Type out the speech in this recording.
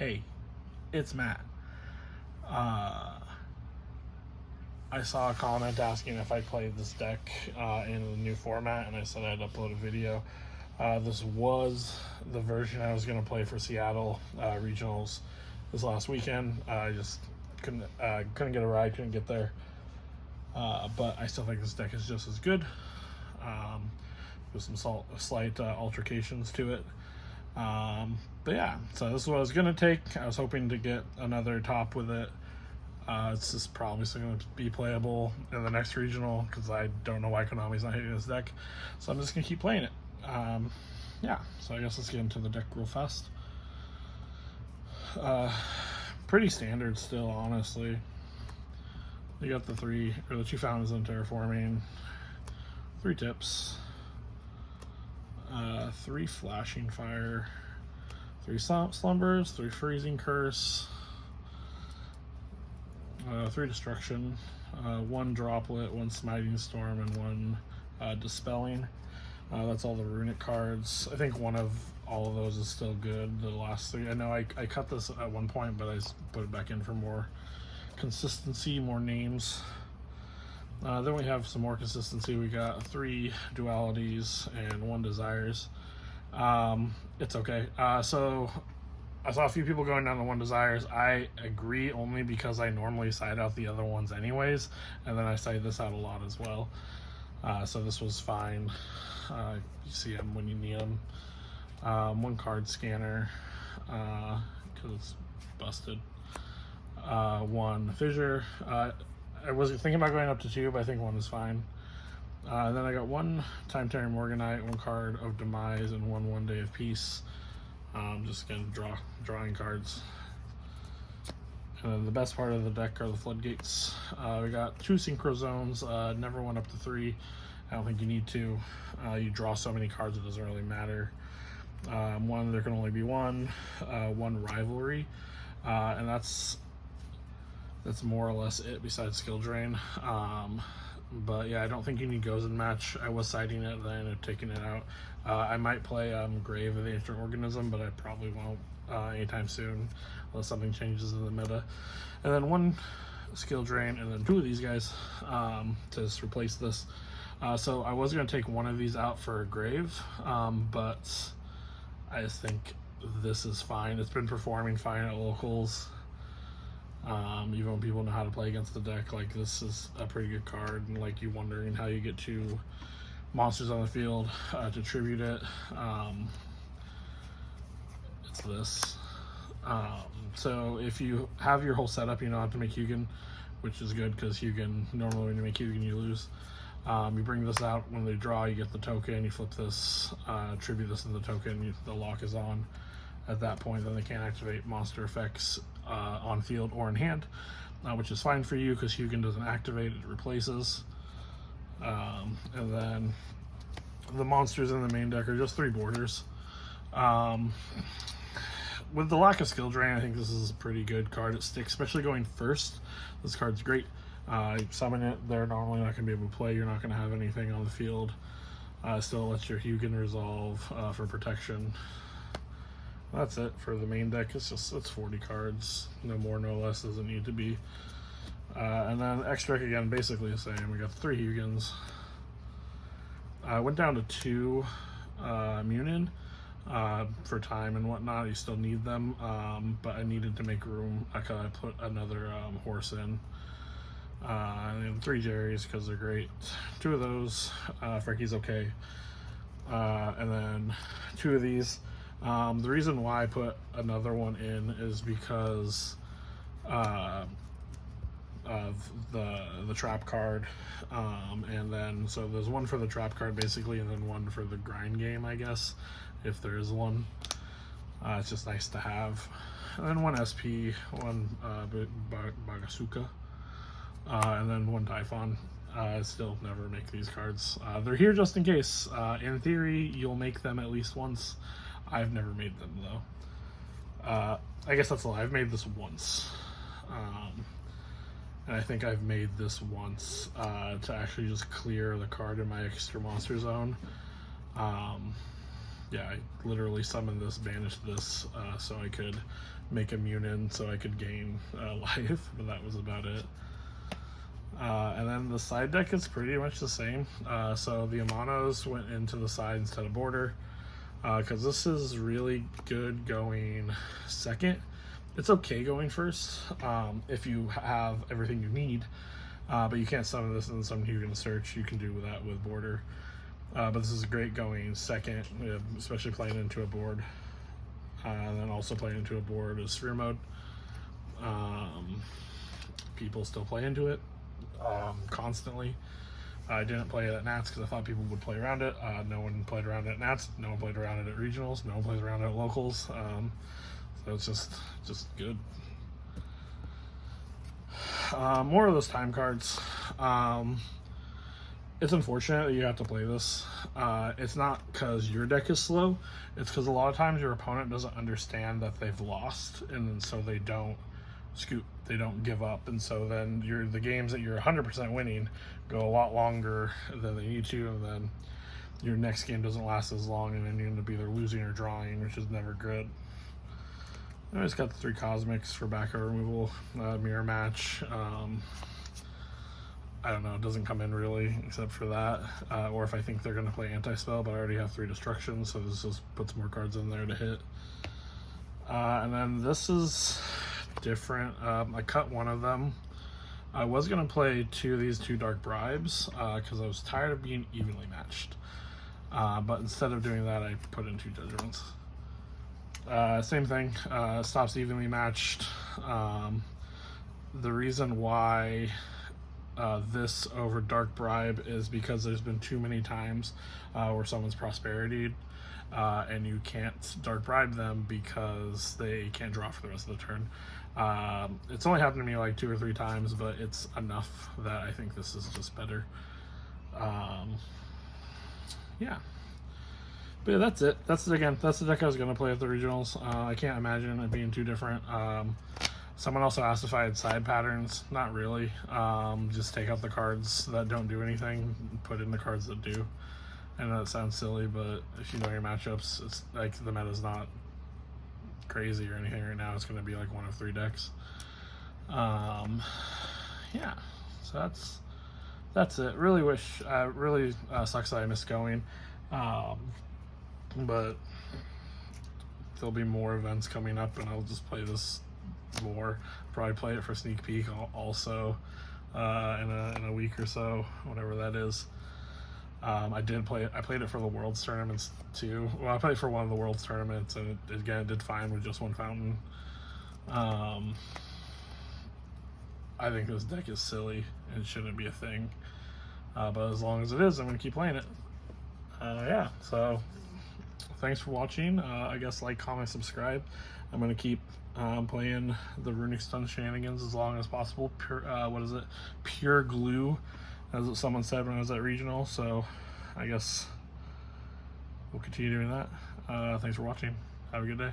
Hey, it's Matt. I saw a comment asking if I played this deck in the new format, and I said I'd upload a video. This was the version I was going to play for Seattle regionals this last weekend. I just couldn't get a ride, couldn't get there. But I still think this deck is just as good. With some slight altercations to it. But yeah, so this is what I was going to take. I was hoping to get another top with it. It's just probably still going to be playable in the next regional because I don't know why Konami's not hitting this deck. So I'm just going to keep playing it. Yeah, so I guess let's get into the deck real fast. Pretty standard still, honestly. You got the two fountains in terraforming, 3 tips, 3 flashing fire, 3 slumbers, 3 freezing curse, 3 destruction, 1 droplet, 1 smiting storm, and 1 dispelling. That's all the Runick cards. I think one of all of those is still good. The last 3, I know I cut this at one point, but I put it back in for more consistency, more names. Then we have some more consistency. We got 3 dualities and 1 desires. It's okay. So I saw a few people going down the 1 desires. I agree, only because I normally side out the other ones anyways, and then I side this out a lot as well. So this was fine. You see them when you need them. 1 card scanner because it's busted. 1 fissure. I was thinking about going up to 2, but I think 1 is fine. Then I got 1 Time Tearing Morganite, 1 card of Demise, and 1 Day of Peace. Just gonna drawing cards. And then the best part of the deck are the floodgates. We got 2 synchro zones. Never went up to 3. I don't think you need to. You draw so many cards it doesn't really matter. 1, there can only be 1. 1 rivalry, and that's more or less it besides skill drain. But yeah, I don't think you need goes in match. I was siding it, then I ended up taking it out. I might play Grave of the Ancient Organism, but I probably won't anytime soon unless something changes in the meta. And then 1 skill drain, and then 2 of these guys to just replace this. So I was going to take 1 of these out for a Grave, but I just think this is fine. It's been performing fine at locals. Even when people know how to play against the deck, like, this is a pretty good card, and like you wondering how you get 2 monsters on the field to tribute it. It's this. So if you have your whole setup, you know how to make Hugin, which is good because Hugin, normally when you make Hugin you lose. You bring this out when they draw, you get the token, you flip this, tribute this in the token, the lock is on. At that point, then they can't activate monster effects on field or in hand, which is fine for you because Hugin doesn't activate, it replaces. And then the monsters in the main deck are just 3 borders. With the lack of skill drain, I think this is a pretty good card. It sticks, especially going first. This card's great. Summon it, they're normally not going to be able to play. You're not going to have anything on the field. Still lets your Hugin resolve for protection. That's it for the main deck. It's 40 cards, no more, no less. Doesn't need to be. And then extra deck again, basically the same. We got 3 Hugins. I went down to 2 Munin for time and whatnot. You still need them, but I needed to make room. I put another horse in. And 3 Jerrys because they're great. 2 of those. Frankie's okay. And then 2 of these. The reason why I put another one in is because of the trap card, and then so there's 1 for the trap card basically, and then 1 for the grind game, I guess, if there is one. It's just nice to have. And then 1 SP, 1 Bagasuka, and then 1 Typhon. I still never make these cards. They're here just in case. In theory, you'll make them at least once. I've never made them though. I guess that's a lie. I've made this once. And I think I've made this once to actually just clear the card in my extra monster zone. yeah, I literally summoned this, banished this, so I could make immune in, so I could gain life, but that was about it. And then the side deck is pretty much the same. So the Amanos went into the side instead of border, because this is really good going second. It's okay going first if you have everything you need, but you can't summon this and then summon Yugioh search. You can do that with border. But this is great going second, especially playing into a board. And then also playing into a board is sphere mode. People still play into it constantly. I didn't play it at Nats because I thought people would play around it. No one played around it at Nats. No one played around it at regionals. No one plays around it at locals. So it's just good. More of those time cards. It's unfortunate that you have to play this. It's not because your deck is slow. It's because a lot of times your opponent doesn't understand that they've lost, and so they don't scoop. They don't give up, and so then the games that you're 100% winning go a lot longer than they need to, and then your next game doesn't last as long, and then you end up either losing or drawing, which is never good. I just got the 3 Cosmics for back removal, mirror match. I don't know, it doesn't come in really, except for that. Or if I think they're going to play anti-spell, but I already have 3 destructions, so this just puts more cards in there to hit. And then this is different. I cut one of them. I was going to play 2 of these 2 Dark Bribes, because I was tired of being evenly matched. But instead of doing that, I put in 2 Judgments. Same thing, stops evenly matched. The reason why this over Dark Bribe is because there's been too many times where someone's prosperityed and you can't Dark Bribe them because they can't draw for the rest of the turn. It's only happened to me like 2 or 3 times, but it's enough that I think this is just better. Yeah. But yeah, that's it. That's the deck I was going to play at the regionals. I can't imagine it being too different. Someone also asked if I had side patterns. Not really. Just take out the cards that don't do anything, put in the cards that do. I know that sounds silly, but if you know your matchups, it's like the meta's not crazy or anything right now. It's going to be like 1 of 3 decks. Yeah, so that's it. Really sucks that I missed going. But there'll be more events coming up, and I'll just play this more. Probably play it for sneak peek also in a week or so, whatever that is. I played it for the Worlds tournaments too. Well, I played for one of the Worlds tournaments, and it did fine with just 1 fountain. I think this deck is silly and shouldn't be a thing. But as long as it is, I'm gonna keep playing it. Yeah, so thanks for watching. I guess like, comment, subscribe. I'm gonna keep playing the Runick Stun shenanigans as long as possible. Pure glue, as what someone said when I was at regional. So I guess we'll continue doing that. Thanks for watching. Have a good day.